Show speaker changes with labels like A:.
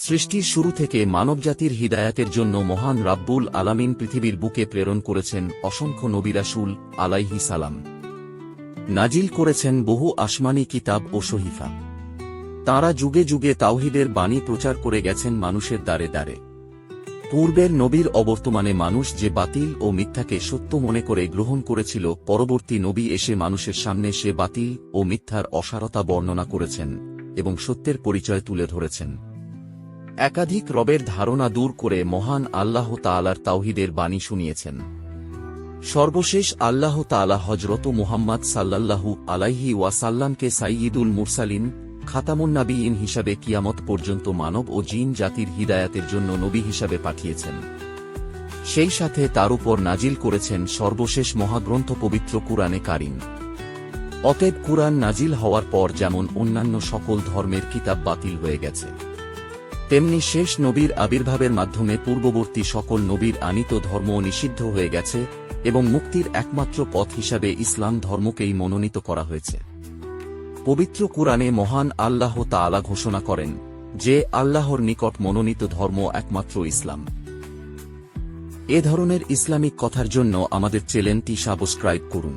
A: সৃষ্টির শুরু থেকে মানবজাতির হিদায়াতের জন্য মহান রাব্বুল আলামিন পৃথিবীর বুকে প্রেরণ করেছেন অসংখ্য নবী রাসূল আলাইহিস সালাম। নাজিল করেছেন বহু আসমানী কিতাব ও সহিফা। তাঁরা যুগে যুগে তাওহীদের বাণী প্রচার করে গেছেন মানুষের দ্বারে দ্বারে। পূর্বের নবীর অবর্তমানে মানুষ যে বাতিল ও মিথ্যাকে সত্য মনে করে গ্রহণ করেছিল, পরবর্তী নবী এসে মানুষের সামনে সে বাতিল ও মিথ্যার অসারতা বর্ণনা করেছেন এবং সত্যের পরিচয় তুলে ধরেছেন। একাধিক রবের ধারণা দূর করে মহান আল্লাহ তাআলার তাওহীদের বাণী শুনিয়েছেন। সর্বশেষ আল্লাহ তাআলা হযরত মুহাম্মদ সাল্লাল্লাহু আলাইহি ওয়াসাল্লামকে সাইয়্যিদুল মুরসালিন, খাতামুন নাবিয়্যিন হিসাবে কিয়ামত পর্যন্ত মানব ও জিন জাতির হিদায়াতের জন্য নবী হিসাবে পাঠিয়েছেন। সেই সাথে তার উপর নাজিল করেছেন সর্বশেষ মহাগ্রন্থ পবিত্র কুরআনে কারীম। অতএব কুরআন নাজিল হওয়ার পর যেমন অন্যান্য সকল ধর্মের কিতাব বাতিল হয়ে গেছে, তেমনি শেষ নবীর আবির্ভাবের মাধ্যমে পূর্ববর্তী সকল নবীর আনীত ধর্ম নিষিদ্ধ হয়ে গেছে এবং মুক্তির একমাত্র পথ হিসাবে ইসলাম ধর্মকেই মনোনীত করা হয়েছে। পবিত্র কুরআনে মহান আল্লাহ তাআলা ঘোষণা করেন যে আল্লাহর নিকট মনোনীত ধর্ম একমাত্র ইসলাম। এ ধরনের ইসলামিক কথার জন্য আমাদের চ্যানেলটি সাবস্ক্রাইব করুন।